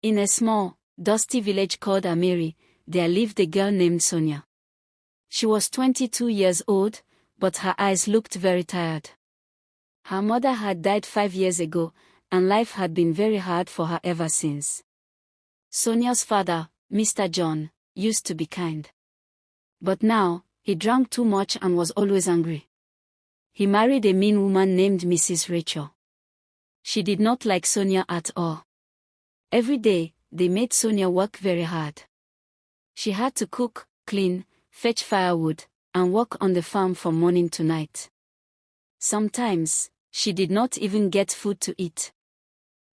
In a small, dusty village called Amiri, there lived a girl named Sonia. She was 22 years old, but her eyes looked very tired. Her mother had died 5 years ago, and life had been very hard for her ever since. Sonia's father, Mr. John, used to be kind. But now, he drank too much and was always angry. He married a mean woman named Mrs. Rachel. She did not like Sonia at all. Every day, they made Sonia work very hard. She had to cook, clean, fetch firewood, and work on the farm from morning to night. Sometimes, she did not even get food to eat.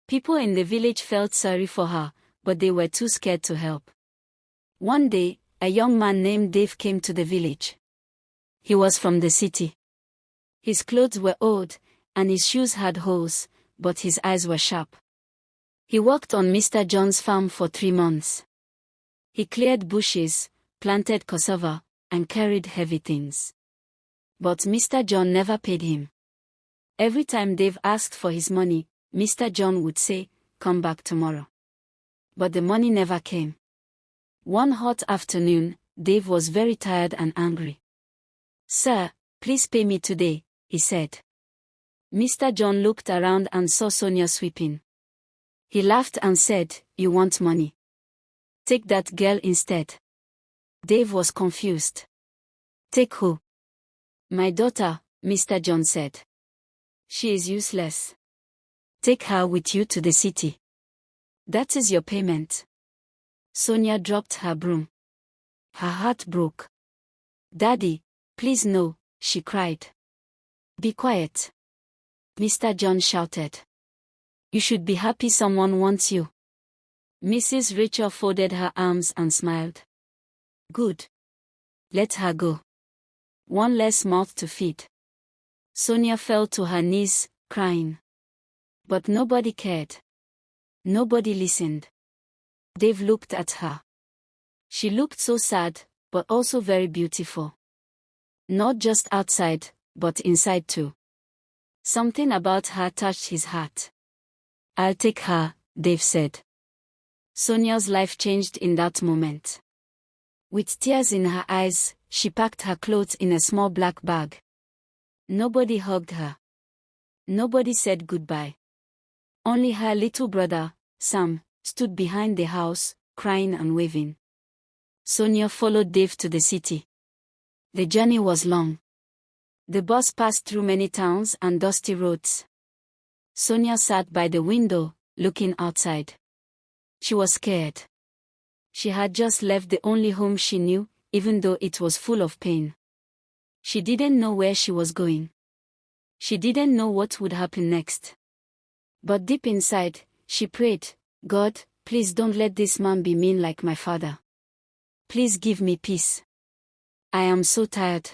People in the village felt sorry for her, but they were too scared to help. One day, a young man named Dave came to the village. He was from the city. His clothes were old, and his shoes had holes, but his eyes were sharp. He worked on Mr. John's farm for 3 months. He cleared bushes, planted cassava, and carried heavy things. But Mr. John never paid him. Every time Dave asked for his money, Mr. John would say, "Come back tomorrow." But the money never came. One hot afternoon, Dave was very tired and angry. "Sir, please pay me today," he said. Mr. John looked around and saw Sonia sweeping. He laughed and said, "You want money? Take that girl instead." Dave was confused. "Take who?" "My daughter," Mr. John said. "She is useless. Take her with you to the city. That is your payment." Sonia dropped her broom. Her heart broke. "Daddy, please no," she cried. "Be quiet," Mr. John shouted. "You should be happy someone wants you." Mrs. Rachel folded her arms and smiled. "Good. Let her go. One less mouth to feed." Sonia fell to her knees, crying. But nobody cared. Nobody listened. Dave looked at her. She looked so sad, but also very beautiful. Not just outside, but inside too. Something about her touched his heart. "I'll take her," Dave said. Sonia's life changed in that moment. With tears in her eyes, she packed her clothes in a small black bag. Nobody hugged her. Nobody said goodbye. Only her little brother, Sam, stood behind the house, crying and waving. Sonia followed Dave to the city. The journey was long. The bus passed through many towns and dusty roads. Sonia sat by the window, looking outside. She was scared. She had just left the only home she knew, even though it was full of pain. She didn't know where she was going. She didn't know what would happen next. But deep inside, she prayed, "God, please don't let this man be mean like my father. Please give me peace. I am so tired."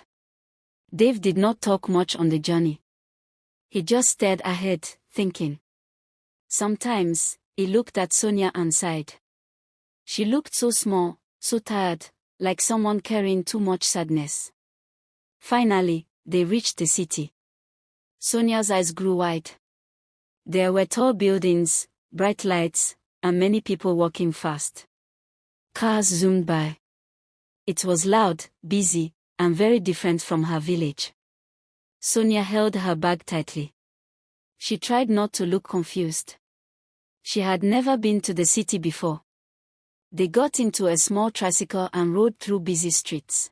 Dave did not talk much on the journey. He just stared ahead, thinking. Sometimes, he looked at Sonia and sighed. She looked so small, so tired, like someone carrying too much sadness. Finally, they reached the city. Sonia's eyes grew wide. There were tall buildings, bright lights, and many people walking fast. Cars zoomed by. It was loud, busy, and very different from her village. Sonia held her bag tightly. She tried not to look confused. She had never been to the city before. They got into a small tricycle and rode through busy streets.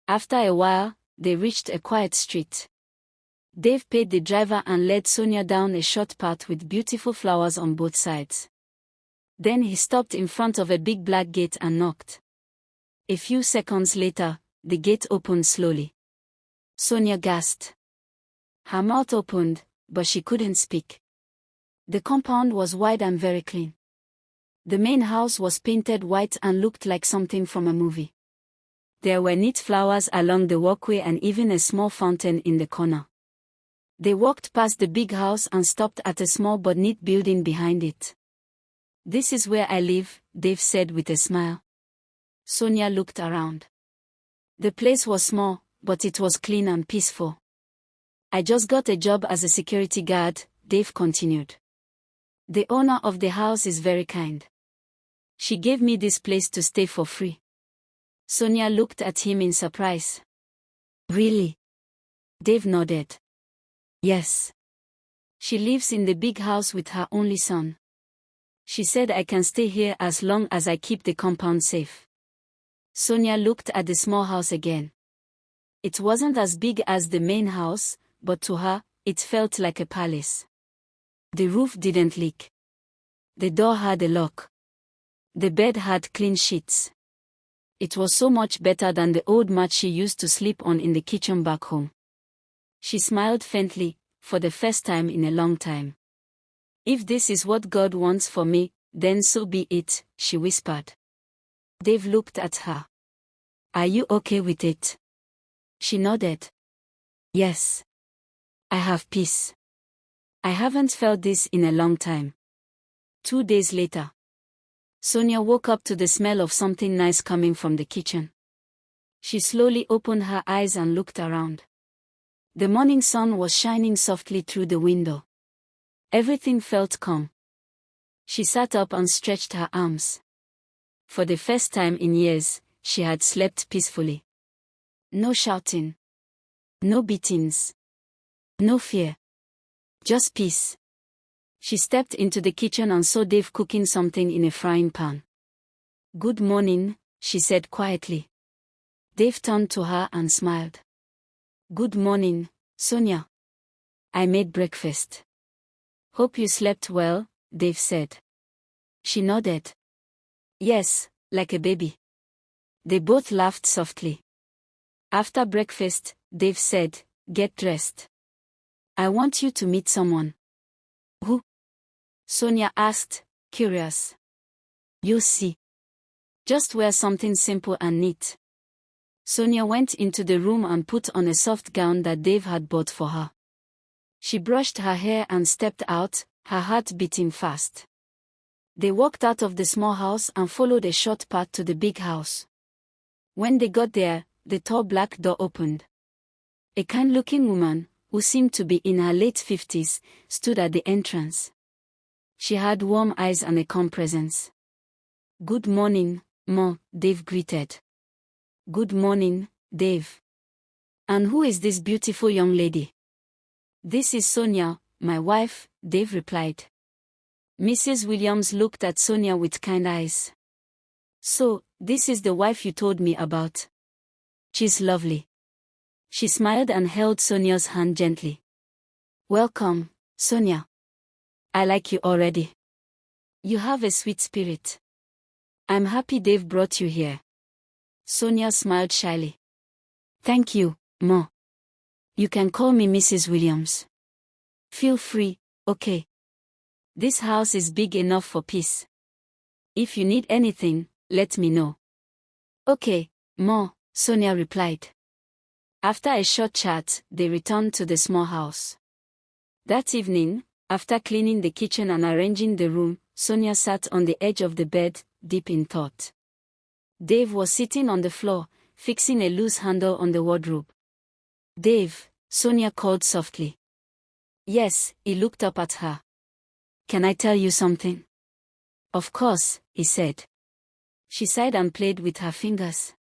After a while, they reached a quiet street. Dave paid the driver and led Sonia down a short path with beautiful flowers on both sides. Then he stopped in front of a big black gate and knocked. A few seconds later, the gate opened slowly. Sonia gasped. Her mouth opened, but she couldn't speak. The compound was wide and very clean. The main house was painted white and looked like something from a movie. There were neat flowers along the walkway and even a small fountain in the corner. They walked past the big house and stopped at a small but neat building behind it. "This is where I live," Dave said with a smile. Sonia looked around. The place was small, but it was clean and peaceful. "I just got a job as a security guard," Dave continued. The owner of the house is very kind. She gave me this place to stay for free. Sonia looked at him in surprise. Really? Dave nodded. Yes. She lives in the big house with her only son. She said I can stay here as long as I keep the compound safe. Sonia looked at the small house again. It wasn't as big as the main house, but to her, it felt like a palace. The roof didn't leak. The door had a lock. The bed had clean sheets. It was so much better than the old mat she used to sleep on in the kitchen back home. She smiled faintly, for the first time in a long time. If this is what God wants for me, then so be it, she whispered. Dave looked at her. Are you okay with it? She nodded. Yes. I have peace. I haven't felt this in a long time. 2 days later. Sonia woke up to the smell of something nice coming from the kitchen. She slowly opened her eyes and looked around. The morning sun was shining softly through the window. Everything felt calm. She sat up and stretched her arms. For the first time in years, she had slept peacefully. No shouting. No beatings. No fear. Just peace. She stepped into the kitchen and saw Dave cooking something in a frying pan. Good morning, she said quietly. Dave turned to her and smiled. Good morning, Sonia. I made breakfast. Hope you slept well, Dave said. She nodded. Yes, like a baby. They both laughed softly. After breakfast, Dave said, get dressed. I want you to meet someone. Who? Sonia asked, curious. You'll see. Just wear something simple and neat. Sonia went into the room and put on a soft gown that Dave had bought for her. She brushed her hair and stepped out, her heart beating fast. They walked out of the small house and followed a short path to the big house. When they got there, the tall black door opened. A kind-looking woman, who seemed to be in her late 50s, stood at the entrance. She had warm eyes and a calm presence. Good morning, Ma, Dave greeted. Good morning, Dave. And who is this beautiful young lady? This is Sonia, my wife, Dave replied. Mrs. Williams looked at Sonia with kind eyes. So, this is the wife you told me about. She's lovely. She smiled and held Sonia's hand gently. Welcome, Sonia. I like you already. You have a sweet spirit. I'm happy Dave brought you here. Sonia smiled shyly. Thank you, Ma. You can call me Mrs. Williams. Feel free, okay? This house is big enough for peace. If you need anything, let me know. Okay, Ma, Sonia replied. After a short chat, they returned to the small house. That evening, after cleaning the kitchen and arranging the room, Sonia sat on the edge of the bed, deep in thought. Dave was sitting on the floor, fixing a loose handle on the wardrobe. Dave, Sonia called softly. Yes, he looked up at her. Can I tell you something? Of course, he said. She sighed and played with her fingers.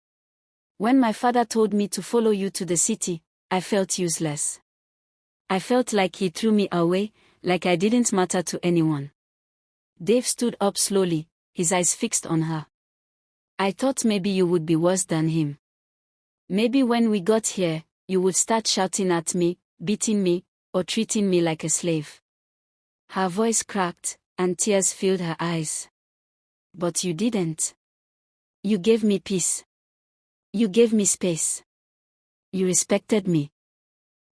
When my father told me to follow you to the city, I felt useless. I felt like he threw me away, like I didn't matter to anyone. Dave stood up slowly, his eyes fixed on her. I thought maybe you would be worse than him. Maybe when we got here, you would start shouting at me, beating me, or treating me like a slave. Her voice cracked, and tears filled her eyes. But you didn't. You gave me peace. You gave me space. You respected me.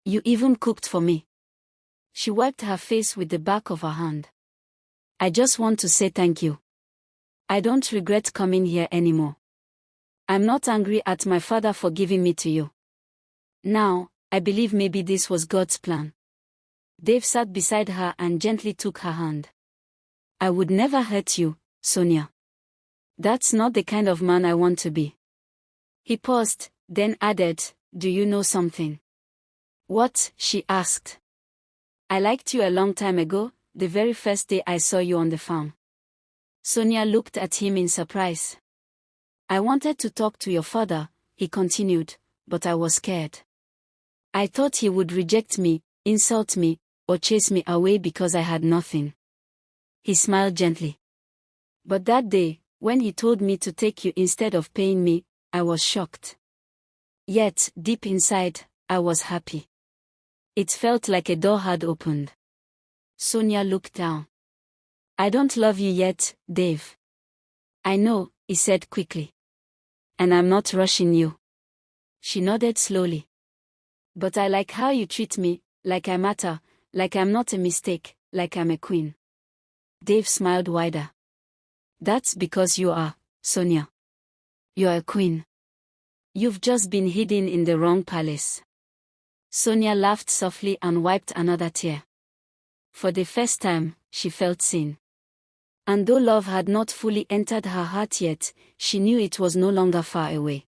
You even cooked for me. She wiped her face with the back of her hand. I just want to say thank you. I don't regret coming here anymore. I'm not angry at my father for giving me to you. Now, I believe maybe this was God's plan. Dave sat beside her and gently took her hand. I would never hurt you, Sonia. That's not the kind of man I want to be. He paused, then added, do you know something? What? She asked. I liked you a long time ago, the very first day I saw you on the farm. Sonia looked at him in surprise. I wanted to talk to your father, he continued, but I was scared. I thought he would reject me, insult me, or chase me away because I had nothing. He smiled gently. But that day, when he told me to take you instead of paying me, I was shocked. Yet, deep inside, I was happy. It felt like a door had opened. Sonia looked down. I don't love you yet, Dave. I know, he said quickly. And I'm not rushing you. She nodded slowly. But I like how you treat me, like I matter, like I'm not a mistake, like I'm a queen. Dave smiled wider. That's because you are, Sonia. You're a queen. You've just been hidden in the wrong palace. Sonia laughed softly and wiped another tear. For the first time, she felt seen. And though love had not fully entered her heart yet, she knew it was no longer far away.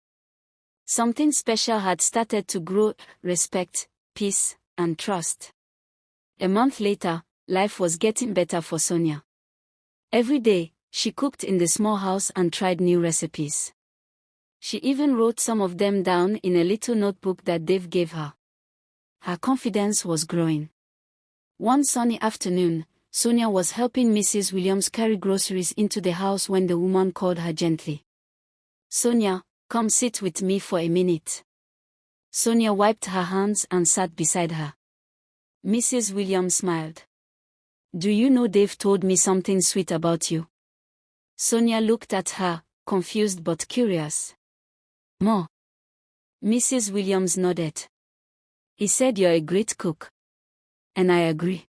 Something special had started to grow: respect, peace, and trust. A month later, life was getting better for Sonia. Every day, she cooked in the small house and tried new recipes. She even wrote some of them down in a little notebook that Dave gave her. Her confidence was growing. One sunny afternoon, Sonia was helping Mrs. Williams carry groceries into the house when the woman called her gently. Sonia, come sit with me for a minute. Sonia wiped her hands and sat beside her. Mrs. Williams smiled. Do you know Dave told me something sweet about you? Sonia looked at her, confused but curious. More. Mrs. Williams nodded. He said you're a great cook. And I agree.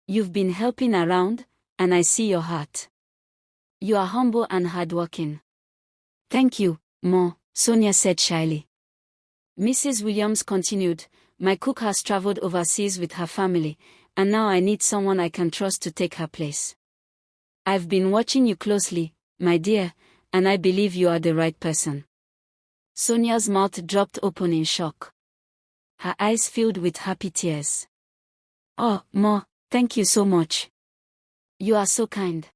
You've been helping around, and I see your heart. You are humble and hardworking. Thank you, Ma, Sonia said shyly. Mrs. Williams continued, my cook has traveled overseas with her family, and now I need someone I can trust to take her place. I've been watching you closely, my dear, and I believe you are the right person. Sonia's mouth dropped open in shock. Her eyes filled with happy tears. Oh, Ma, thank you so much. You are so kind.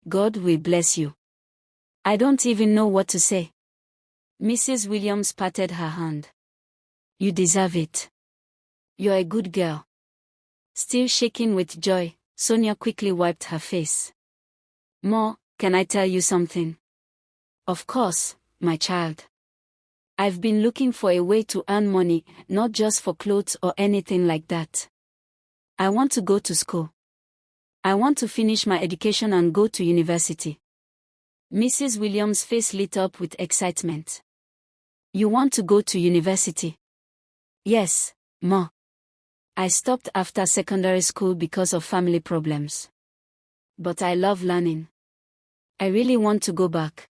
God will bless you. I don't even know what to say. Mrs. Williams patted her hand. You deserve it. You're a good girl. Still shaking with joy, Sonia quickly wiped her face. Ma, can I tell you something? Of course, my child. I've been looking for a way to earn money, not just for clothes or anything like that. I want to go to school. I want to finish my education and go to university. Mrs. Williams' face lit up with excitement. You want to go to university? Yes, Ma. I stopped after secondary school because of family problems. But I love learning. I really want to go back.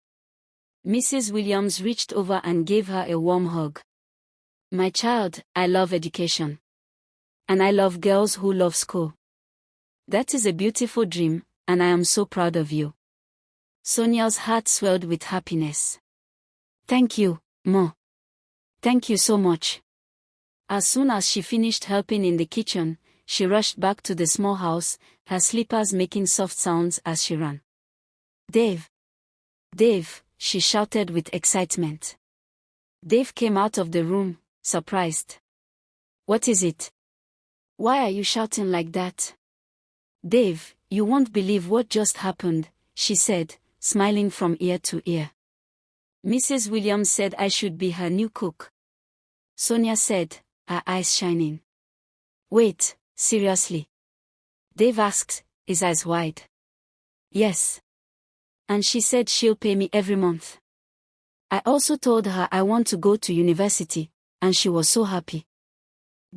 Mrs. Williams reached over and gave her a warm hug. My child, I love education. And I love girls who love school. That is a beautiful dream, and I am so proud of you. Sonia's heart swelled with happiness. Thank you, Ma. Thank you so much. As soon as she finished helping in the kitchen, she rushed back to the small house, her slippers making soft sounds as she ran. Dave! Dave! She shouted with excitement. Dave came out of the room, surprised. What is it? Why are you shouting like that? Dave, you won't believe what just happened, she said, smiling from ear to ear. Mrs. Williams said I should be her new cook. Sonia said, her eyes shining. Wait, seriously? Dave asked, his eyes wide. Yes. And she said she'll pay me every month. I also told her I want to go to university, and she was so happy.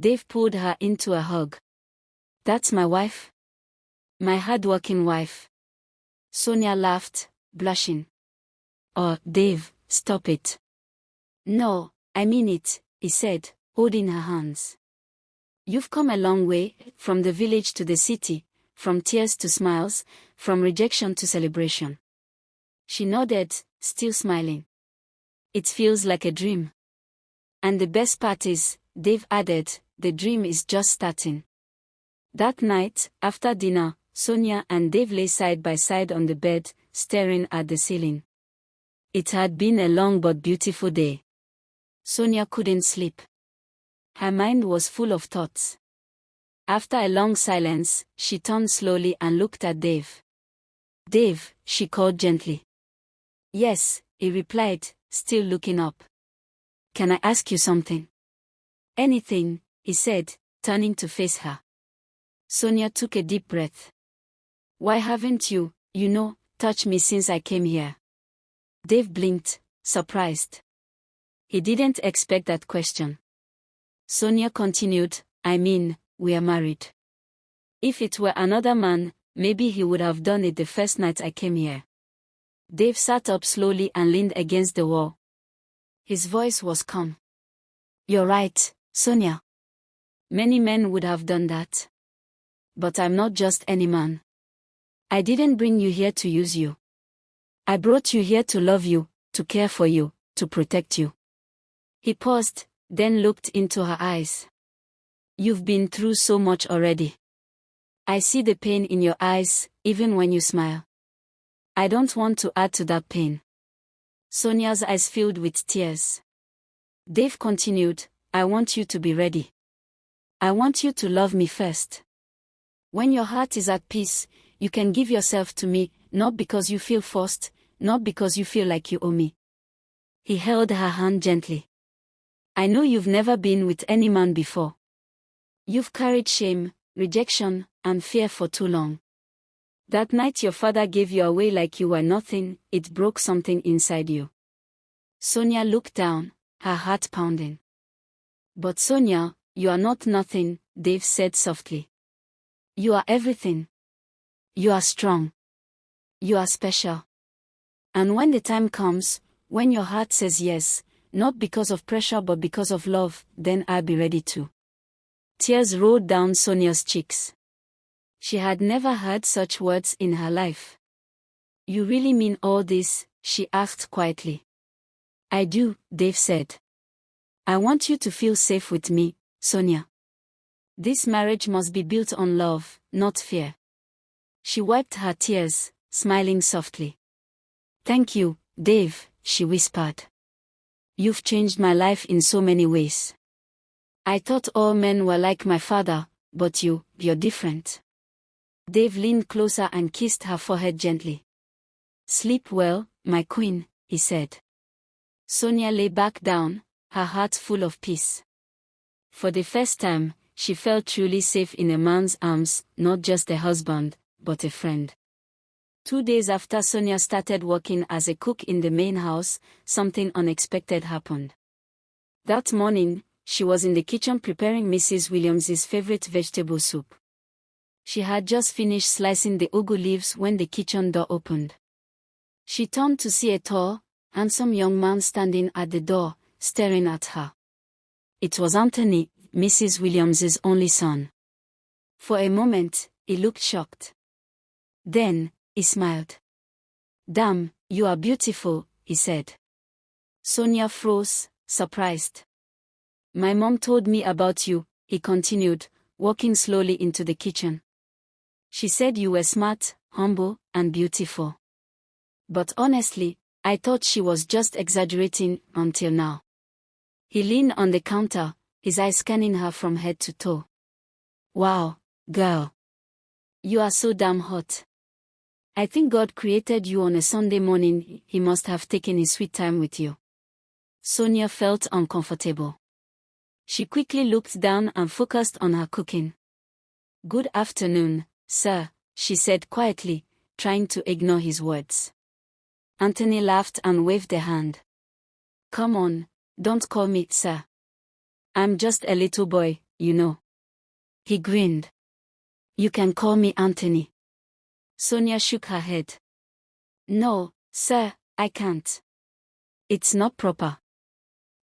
Dave pulled her into a hug. That's my wife? My hard-working wife. Sonia laughed, blushing. Oh, Dave, stop it. No, I mean it, he said, holding her hands. You've come a long way, from the village to the city, from tears to smiles, from rejection to celebration. She nodded, still smiling. It feels like a dream. And the best part is, Dave added, the dream is just starting. That night, after dinner, Sonia and Dave lay side by side on the bed, staring at the ceiling. It had been a long but beautiful day. Sonia couldn't sleep. Her mind was full of thoughts. After a long silence, she turned slowly and looked at Dave. "Dave," she called gently. "Yes," he replied, still looking up. "Can I ask you something?" "Anything," he said, turning to face her. Sonia took a deep breath. "Why haven't you, touched me since I came here?" Dave blinked, surprised. He didn't expect that question. Sonia continued, "I mean, we are married. If it were another man, maybe he would have done it the first night I came here." Dave sat up slowly and leaned against the wall. His voice was calm. "You're right, Sonia. Many men would have done that. But I'm not just any man. I didn't bring you here to use you. I brought you here to love you, to care for you, to protect you." He paused, then looked into her eyes. "You've been through so much already. I see the pain in your eyes, even when you smile. I don't want to add to that pain." Sonia's eyes filled with tears. Dave continued, "I want you to be ready. I want you to love me first. When your heart is at peace, you can give yourself to me, not because you feel forced, not because you feel like you owe me." He held her hand gently. "I know you've never been with any man before. You've carried shame, rejection, and fear for too long. That night your father gave you away like you were nothing, it broke something inside you." Sonia looked down, her heart pounding. "But Sonia, you are not nothing," Dave said softly. "You are everything. You are strong. You are special. And when the time comes, when your heart says yes, not because of pressure but because of love, then I'll be ready to." Tears rolled down Sonia's cheeks. She had never heard such words in her life. "You really mean all this?" she asked quietly. "I do," Dave said. "I want you to feel safe with me, Sonia. This marriage must be built on love, not fear." She wiped her tears, smiling softly. "Thank you, Dave," she whispered. "You've changed my life in so many ways. I thought all men were like my father, but you're different." Dave leaned closer and kissed her forehead gently. "Sleep well, my queen," he said. Sonia lay back down, her heart full of peace. For the first time, she felt truly safe in a man's arms, not just a husband, but a friend. 2 days after Sonia started working as a cook in the main house, something unexpected happened. That morning, she was in the kitchen preparing Mrs. Williams's favorite vegetable soup. She had just finished slicing the ugu leaves when the kitchen door opened. She turned to see a tall, handsome young man standing at the door, staring at her. It was Anthony, Mrs. Williams's only son. For a moment, he looked shocked. Then, he smiled. "Damn, you are beautiful," he said. Sonia froze, surprised. "My mom told me about you," he continued, walking slowly into the kitchen. "She said you were smart, humble, and beautiful. But honestly, I thought she was just exaggerating until now." He leaned on the counter, his eyes scanning her from head to toe. "Wow, girl. You are so damn hot. I think God created you on a Sunday morning. He must have taken his sweet time with you." Sonia felt uncomfortable. She quickly looked down and focused on her cooking. "Good afternoon, sir," she said quietly, trying to ignore his words. Anthony laughed and waved a hand. "Come on, don't call me sir. I'm just a little boy, you know." He grinned. "You can call me Anthony." Sonia shook her head. "No, sir, I can't. It's not proper."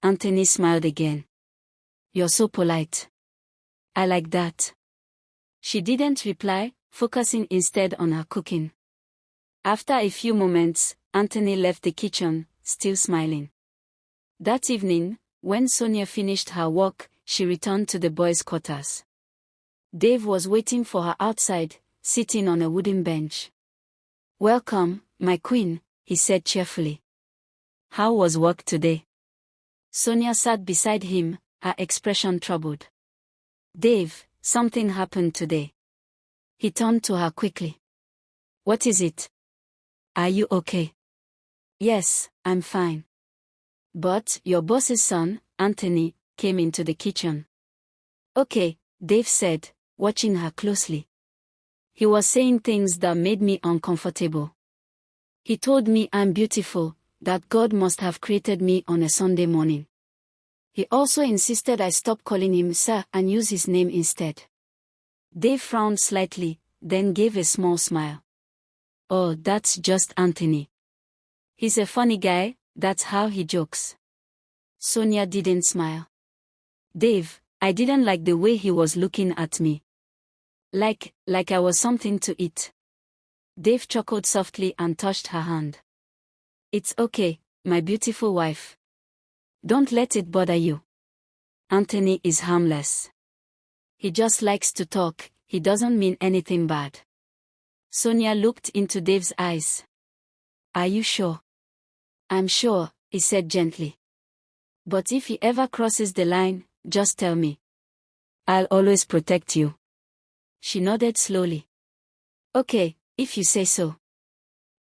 Anthony smiled again. "You're so polite. I like that." She didn't reply, focusing instead on her cooking. After a few moments, Anthony left the kitchen, still smiling. That evening, when Sonia finished her work, she returned to the boys' quarters. Dave was waiting for her outside, sitting on a wooden bench. "Welcome, my queen," he said cheerfully. "How was work today?" Sonia sat beside him, her expression troubled. "Dave, something happened today." He turned to her quickly. "What is it? Are you okay?" "Yes, I'm fine. But your boss's son, Anthony, came into the kitchen." "Okay," Dave said, watching her closely. "He was saying things that made me uncomfortable. He told me I'm beautiful, that God must have created me on a Sunday morning. He also insisted I stop calling him sir and use his name instead." Dave frowned slightly, then gave a small smile. "Oh, that's just Anthony. He's a funny guy, that's how he jokes." Sonia didn't smile. "Dave, I didn't like the way he was looking at me. Like I was something to eat." Dave chuckled softly and touched her hand. "It's okay, my beautiful wife. Don't let it bother you. Anthony is harmless. He just likes to talk, he doesn't mean anything bad." Sonia looked into Dave's eyes. "Are you sure?" "I'm sure," he said gently. "But if he ever crosses the line, just tell me. I'll always protect you." She nodded slowly. "Okay, if you say so."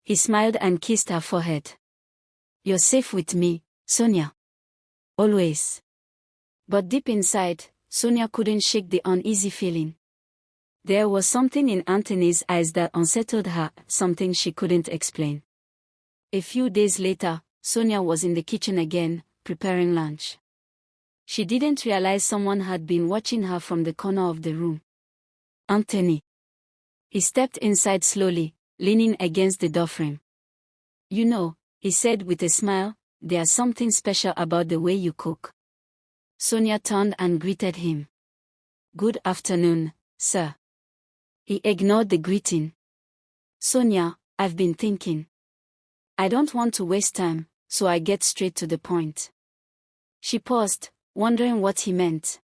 He smiled and kissed her forehead. "You're safe with me, Sonia. Always." But deep inside, Sonia couldn't shake the uneasy feeling. There was something in Anthony's eyes that unsettled her, something she couldn't explain. A few days later, Sonia was in the kitchen again, preparing lunch. She didn't realize someone had been watching her from the corner of the room. "Anthony." He stepped inside slowly, leaning against the doorframe. "You know," he said with a smile, "there's something special about the way you cook." Sonia turned and greeted him. "Good afternoon, sir." He ignored the greeting. "Sonia, I've been thinking. I don't want to waste time, so I get straight to the point." She paused, wondering what he meant.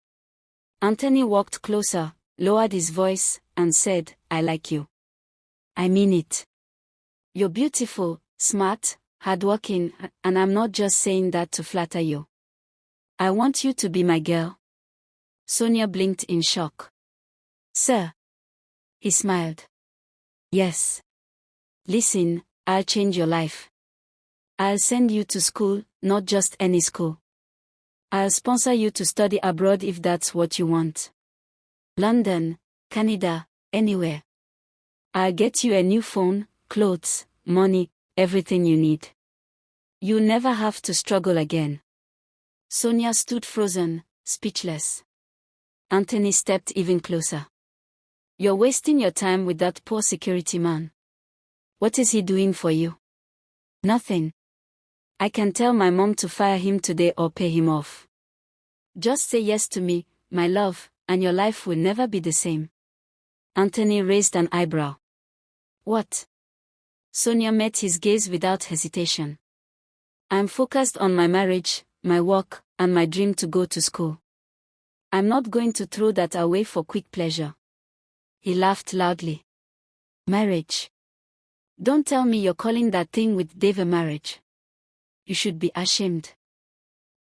Anthony walked closer, lowered his voice, and said, "I like you. I mean it. You're beautiful, smart, hardworking, and I'm not just saying that to flatter you. I want you to be my girl." Sonia blinked in shock. "Sir?" He smiled. "Yes. Listen, I'll change your life. I'll send you to school, not just any school. I'll sponsor you to study abroad if that's what you want. London, Canada, anywhere. I'll get you a new phone, clothes, money, everything you need. You'll never have to struggle again." Sonia stood frozen, speechless. Anthony stepped even closer. "You're wasting your time with that poor security man. What is he doing for you?" "Nothing. I can tell my mom to fire him today or pay him off. Just say yes to me, my love, and your life will never be the same." Anthony raised an eyebrow. "What?" Sonia met his gaze without hesitation. "I'm focused on my marriage, my work, and my dream to go to school. I'm not going to throw that away for quick pleasure." He laughed loudly. "Marriage? Don't tell me you're calling that thing with Dave a marriage. You should be ashamed.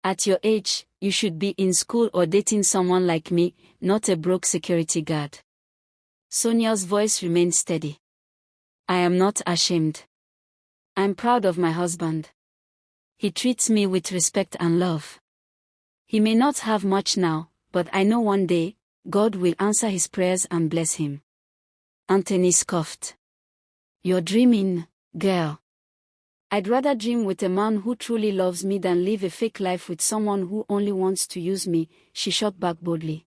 At your age, you should be in school or dating someone like me, not a broke security guard." Sonia's voice remained steady. "I am not ashamed. I'm proud of my husband. He treats me with respect and love. He may not have much now, but I know one day, God will answer his prayers and bless him." Anthony scoffed. "You're dreaming, girl. I'd rather dream with a man who truly loves me than live a fake life with someone who only wants to use me," she shot back boldly.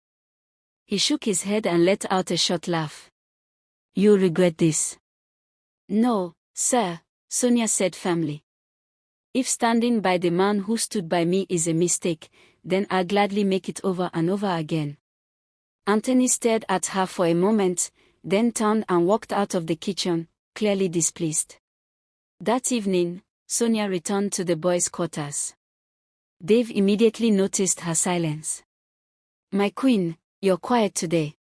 He shook his head and let out a short laugh. "You'll regret this." "No, sir," Sonia said firmly. "If standing by the man who stood by me is a mistake, then I'll gladly make it over and over again." Anthony stared at her for a moment, then turned and walked out of the kitchen, clearly displeased. That evening, Sonia returned to the boys' quarters. Dave immediately noticed her silence. "My queen, you're quiet today.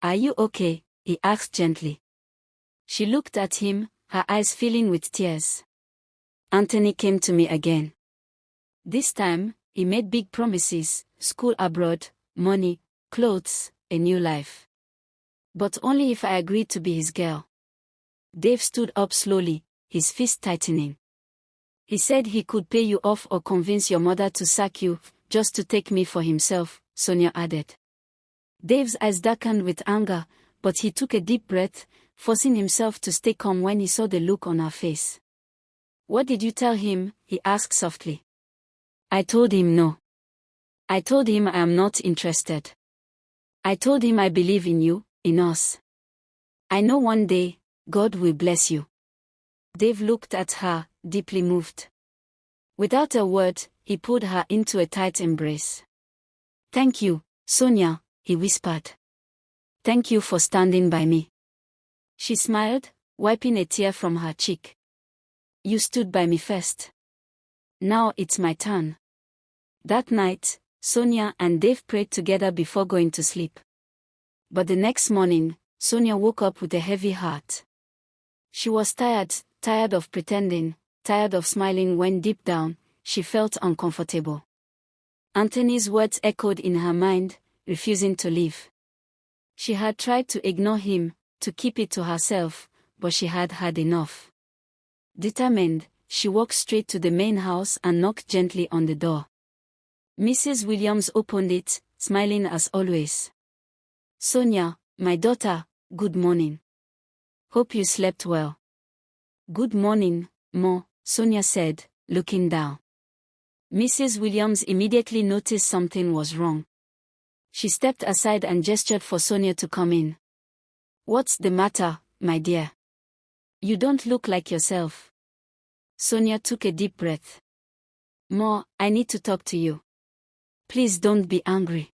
Are you okay? He asked gently. She looked at him, her eyes filling with tears. Anthony came to me again. This time, he made big promises: school abroad, money, clothes, a new life. But only if I agreed to be his girl. Dave stood up slowly, his fist tightening. He said he could pay you off or convince your mother to sack you, just to take me for himself, Sonia added. Dave's eyes darkened with anger, but he took a deep breath, forcing himself to stay calm when he saw the look on her face. What did you tell him? He asked softly. I told him no. I told him I am not interested. I told him I believe in you, in us. I know one day, God will bless you. Dave looked at her, deeply moved. Without a word, he pulled her into a tight embrace. Thank you, Sonia, he whispered. Thank you for standing by me. She smiled, wiping a tear from her cheek. You stood by me first. Now it's my turn. That night, Sonia and Dave prayed together before going to sleep. But the next morning, Sonia woke up with a heavy heart. She was tired of pretending, tired of smiling when deep down, she felt uncomfortable. Anthony's words echoed in her mind, refusing to leave. She had tried to ignore him, to keep it to herself, but she had had enough. Determined, she walked straight to the main house and knocked gently on the door. Mrs. Williams opened it, smiling as always. Sonia, my daughter, good morning. Hope you slept well. Good morning, Ma, Sonia said, looking down. Mrs. Williams immediately noticed something was wrong. She stepped aside and gestured for Sonia to come in. What's the matter, my dear? You don't look like yourself. Sonia took a deep breath. Ma, I need to talk to you. Please don't be angry.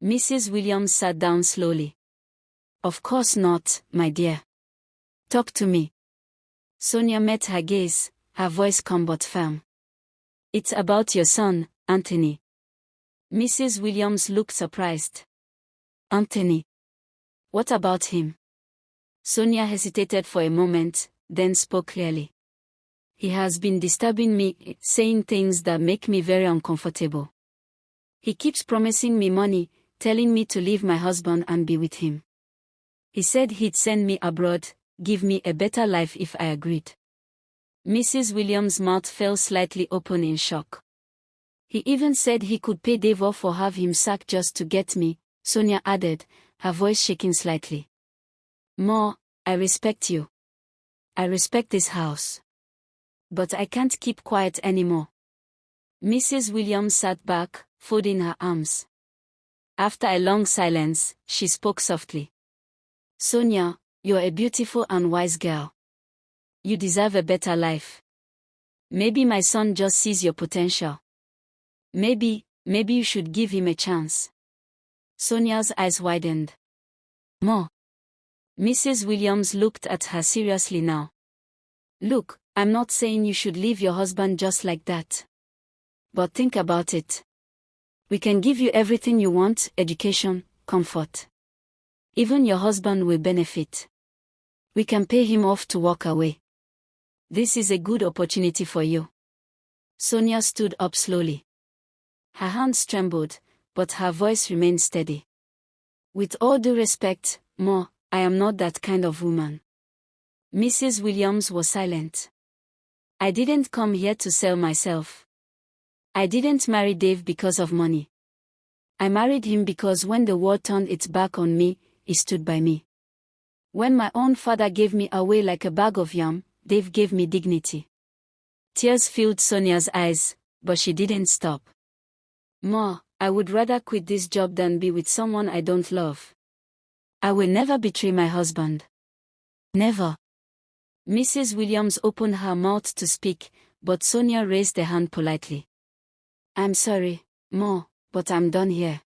Mrs. Williams sat down slowly. Of course not, my dear. Talk to me. Sonia met her gaze, her voice calm but firm. It's about your son, Anthony. Mrs. Williams looked surprised. Anthony? What about him? Sonia hesitated for a moment, then spoke clearly. He has been disturbing me, saying things that make me very uncomfortable. He keeps promising me money, telling me to leave my husband and be with him. He said he'd send me abroad, give me a better life if I agreed. Mrs. Williams' mouth fell slightly open in shock. He even said he could pay Dave off or have him sacked just to get me, Sonia added, her voice shaking slightly. Ma, I respect you. I respect this house. But I can't keep quiet anymore. Mrs. Williams sat back, folding her arms. After a long silence, she spoke softly. Sonia, you're a beautiful and wise girl. You deserve a better life. Maybe my son just sees your potential. Maybe you should give him a chance. Sonia's eyes widened. Ma. Mrs. Williams looked at her seriously now. Look, I'm not saying you should leave your husband just like that. But think about it. We can give you everything you want: education, comfort. Even your husband will benefit. We can pay him off to walk away. This is a good opportunity for you. Sonia stood up slowly. Her hands trembled, but her voice remained steady. With all due respect, Ma, I am not that kind of woman. Mrs. Williams was silent. I didn't come here to sell myself. I didn't marry Dave because of money. I married him because when the world turned its back on me, he stood by me. When my own father gave me away like a bag of yam, Dave gave me dignity. Tears filled Sonia's eyes, but she didn't stop. Ma, I would rather quit this job than be with someone I don't love. I will never betray my husband. Never. Mrs. Williams opened her mouth to speak, but Sonia raised a hand politely. I'm sorry, Ma, but I'm done here.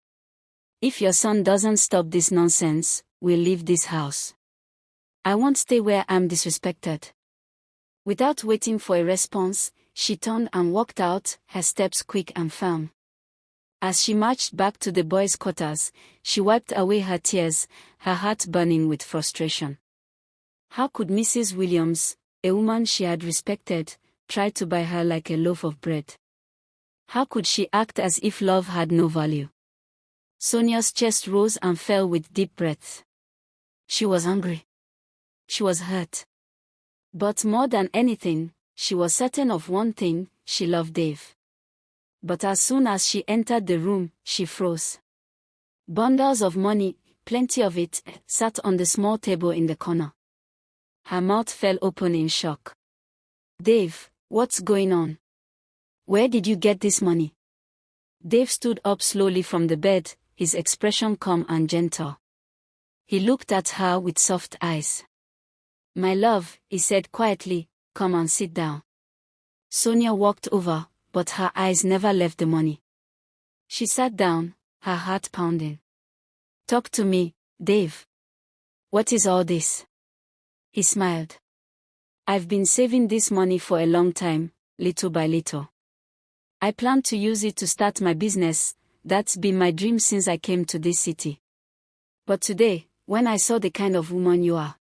If your son doesn't stop this nonsense, we'll leave this house. I won't stay where I'm disrespected. Without waiting for a response, she turned and walked out, her steps quick and firm. As she marched back to the boys' quarters, she wiped away her tears, her heart burning with frustration. How could Mrs. Williams, a woman she had respected, try to buy her like a loaf of bread? How could she act as if love had no value? Sonia's chest rose and fell with deep breaths. She was angry. She was hurt. But more than anything, she was certain of one thing: she loved Dave. But as soon as she entered the room, she froze. Bundles of money, plenty of it, sat on the small table in the corner. Her mouth fell open in shock. "Dave, what's going on? Where did you get this money?" Dave stood up slowly from the bed, his expression calm and gentle. He looked at her with soft eyes. "My love," he said quietly, "come and sit down." Sonia walked over, but her eyes never left the money. She sat down, her heart pounding. "Talk to me, Dave. What is all this?" He smiled. "I've been saving this money for a long time, little by little. I plan to use it to start my business. That's been my dream since I came to this city. But today, when I saw the kind of woman you are,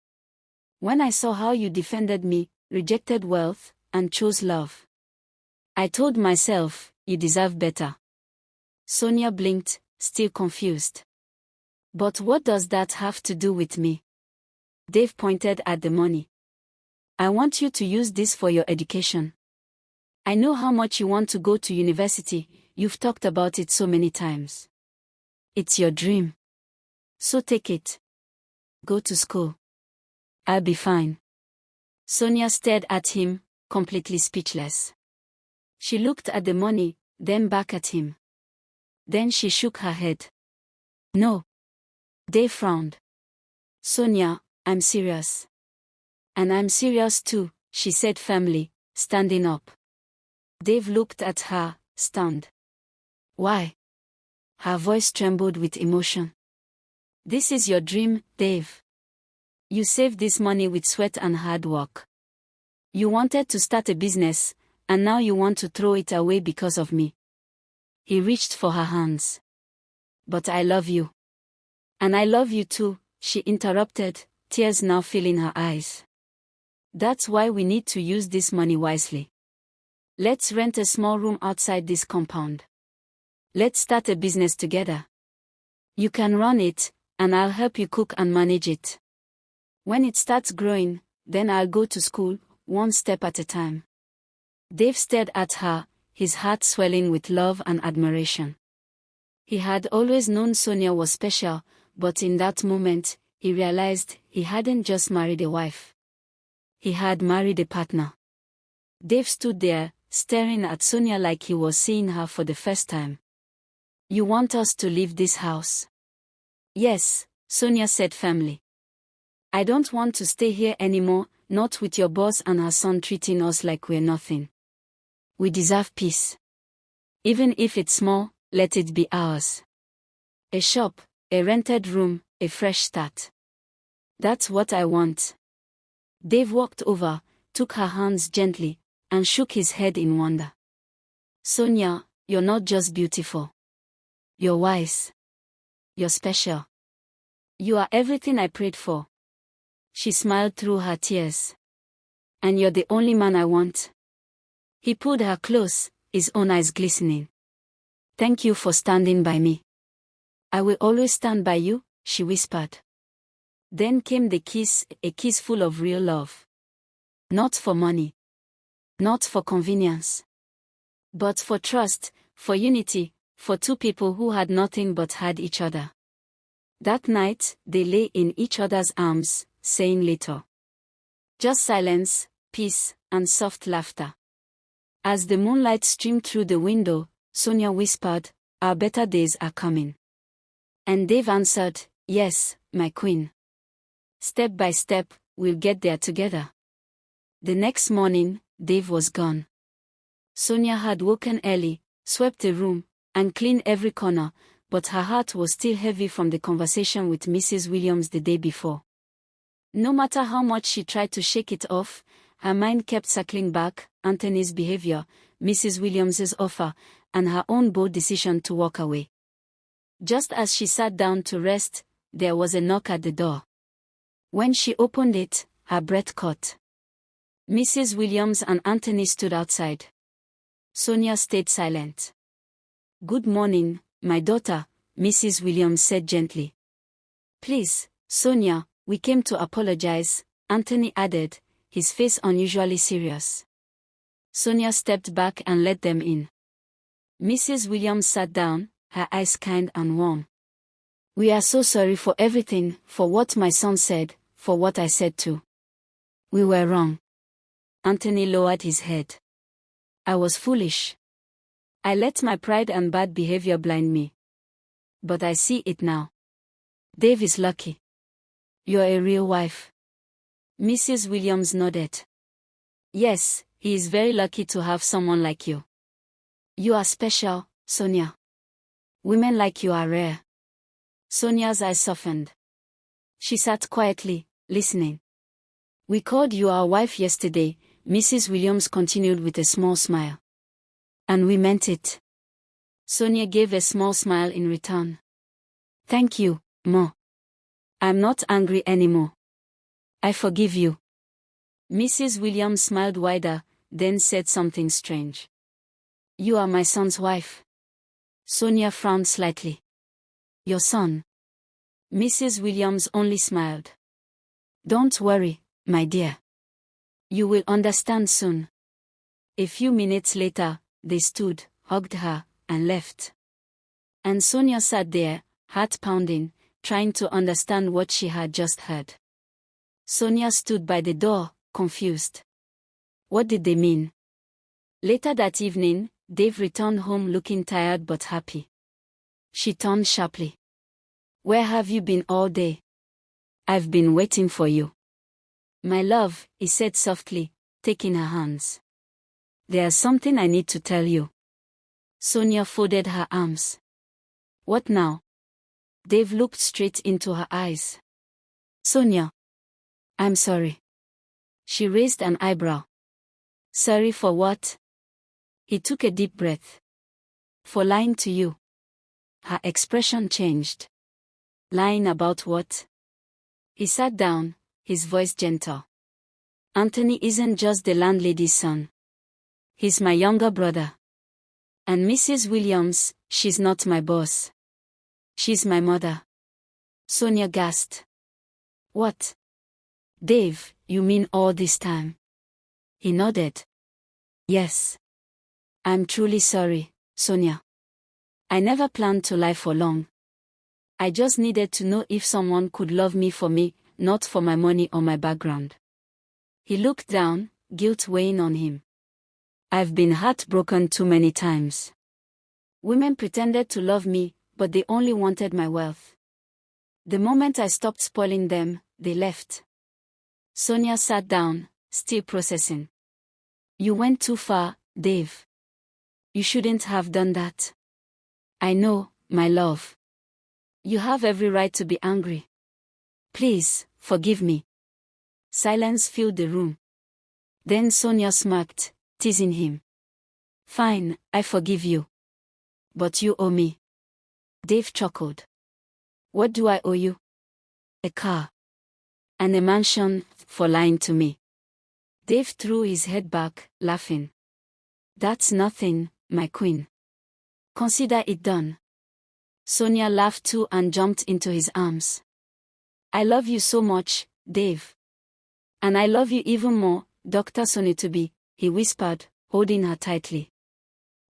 when I saw how you defended me, rejected wealth, and chose love, I told myself, you deserve better." Sonia blinked, still confused. "But what does that have to do with me?" Dave pointed at the money. "I want you to use this for your education. I know how much you want to go to university, you've talked about it so many times. It's your dream. So take it. Go to school. I'll be fine." Sonia stared at him, completely speechless. She looked at the money, then back at him. Then she shook her head. "No." Dave frowned. "Sonia, I'm serious." "And I'm serious too," she said firmly, standing up. Dave looked at her, stunned. "Why?" Her voice trembled with emotion. "This is your dream, Dave. You saved this money with sweat and hard work. You wanted to start a business, and now you want to throw it away because of me." He reached for her hands. "But I love you." "And I love you too," she interrupted, tears now filling her eyes. "That's why we need to use this money wisely. Let's rent a small room outside this compound. Let's start a business together. You can run it, and I'll help you cook and manage it. When it starts growing, then I'll go to school, one step at a time." Dave stared at her, his heart swelling with love and admiration. He had always known Sonia was special, but in that moment, he realized he hadn't just married a wife. He had married a partner. Dave stood there, staring at Sonia like he was seeing her for the first time. "You want us to leave this house?" "Yes," Sonia said firmly. "I don't want to stay here anymore, not with your boss and her son treating us like we're nothing. We deserve peace. Even if it's small, let it be ours. A shop, a rented room, a fresh start. That's what I want." Dave walked over, took her hands gently, and shook his head in wonder. "Sonia, you're not just beautiful. You're wise. You're special. You are everything I prayed for." She smiled through her tears. "And you're the only man I want." He pulled her close, his own eyes glistening. "Thank you for standing by me." "I will always stand by you," she whispered. Then came the kiss, a kiss full of real love. Not for money. Not for convenience. But for trust, for unity, for two people who had nothing but had each other. That night, they lay in each other's arms, saying little. Just silence, peace, and soft laughter. As the moonlight streamed through the window, Sonia whispered, "Our better days are coming." And Dave answered, "Yes, my queen. Step by step, we'll get there together." The next morning, Dave was gone. Sonia had woken early, swept the room, and cleaned every corner, but her heart was still heavy from the conversation with Mrs. Williams the day before. No matter how much she tried to shake it off, her mind kept circling back: Anthony's behavior, Mrs. Williams's offer, and her own bold decision to walk away. Just as she sat down to rest, there was a knock at the door. When she opened it, her breath caught. Mrs. Williams and Anthony stood outside. Sonia stayed silent. "Good morning, my daughter," Mrs. Williams said gently. "Please, Sonia, we came to apologize," Anthony added, his face unusually serious. Sonia stepped back and let them in. Mrs. Williams sat down, her eyes kind and warm. "We are so sorry for everything, for what my son said, for what I said too. We were wrong." Anthony lowered his head. "I was foolish. I let my pride and bad behavior blind me. But I see it now. Dave is lucky. You're a real wife." Mrs. Williams nodded. "Yes, he is very lucky to have someone like you. You are special, Sonia. Women like you are rare." Sonia's eyes softened. She sat quietly, listening. "We called you our wife yesterday," Mrs. Williams continued with a small smile. "And we meant it." Sonia gave a small smile in return. "Thank you, Ma. I'm not angry anymore. I forgive you." Mrs. Williams smiled wider, then said something strange. "You are my son's wife." Sonia frowned slightly. "Your son?" Mrs. Williams only smiled. "Don't worry, my dear. You will understand soon." A few minutes later, they stood, hugged her, and left. And Sonia sat there, heart pounding, trying to understand what she had just heard. Sonia stood by the door, confused. What did they mean? Later that evening, Dave returned home looking tired but happy. She turned sharply. "Where have you been all day? I've been waiting for you." "My love," he said softly, taking her hands. "There's something I need to tell you." Sonia folded her arms. "What now?" Dave looked straight into her eyes. "Sonia. I'm sorry." She raised an eyebrow. "Sorry for what?" He took a deep breath. "For lying to you." Her expression changed. "Lying about what?" He sat down, his voice gentle. "Anthony isn't just the landlady's son. He's my younger brother. And Mrs. Williams, she's not my boss. She's my mother." Sonia gasped. "What? Dave, you mean all this time?" He nodded. "Yes. I'm truly sorry, Sonia. I never planned to lie for long. I just needed to know if someone could love me for me, not for my money or my background." He looked down, guilt weighing on him. "I've been heartbroken too many times. Women pretended to love me, but they only wanted my wealth. The moment I stopped spoiling them, they left." Sonia sat down, still processing. "You went too far, Dave. You shouldn't have done that." "I know, my love. You have every right to be angry. Please, forgive me." Silence filled the room. Then Sonia smirked, teasing him. "Fine, I forgive you. But you owe me." Dave chuckled. "What do I owe you?" "A car. And a mansion, for lying to me." Dave threw his head back, laughing. "That's nothing, my queen. Consider it done." Sonia laughed too and jumped into his arms. "I love you so much, Dave. And I love you even more, Dr. Sonia-to-be," he whispered, holding her tightly.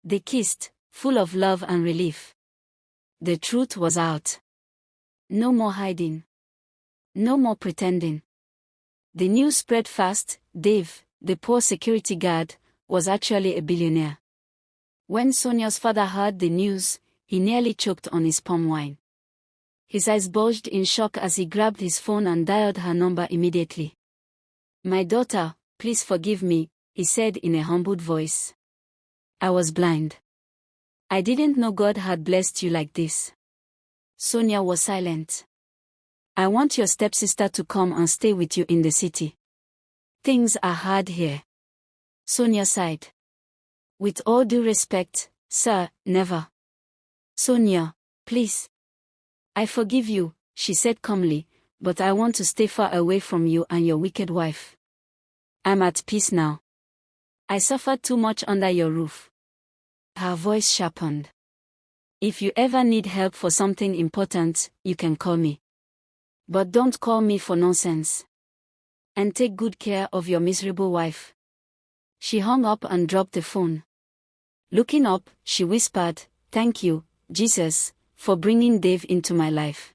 They kissed, full of love and relief. The truth was out. No more hiding. No more pretending. The news spread fast. Dave, the poor security guard, was actually a billionaire. When Sonia's father heard the news, he nearly choked on his palm wine. His eyes bulged in shock as he grabbed his phone and dialed her number immediately. "My daughter, please forgive me," he said in a humbled voice. "I was blind. I didn't know God had blessed you like this." Sonia was silent. "I want your stepsister to come and stay with you in the city. Things are hard here." Sonia sighed. "With all due respect, Sir, never. Sonia, please. I forgive you, she said calmly, but I want to stay far away from you and your wicked wife. I'm at peace now. I suffered too much under your roof. Her voice sharpened. If you ever need help for something important, you can call me. But don't call me for nonsense. And take good care of your miserable wife. She hung up and dropped the phone. Looking up, she whispered, "Thank you, Jesus, for bringing Dave into my life."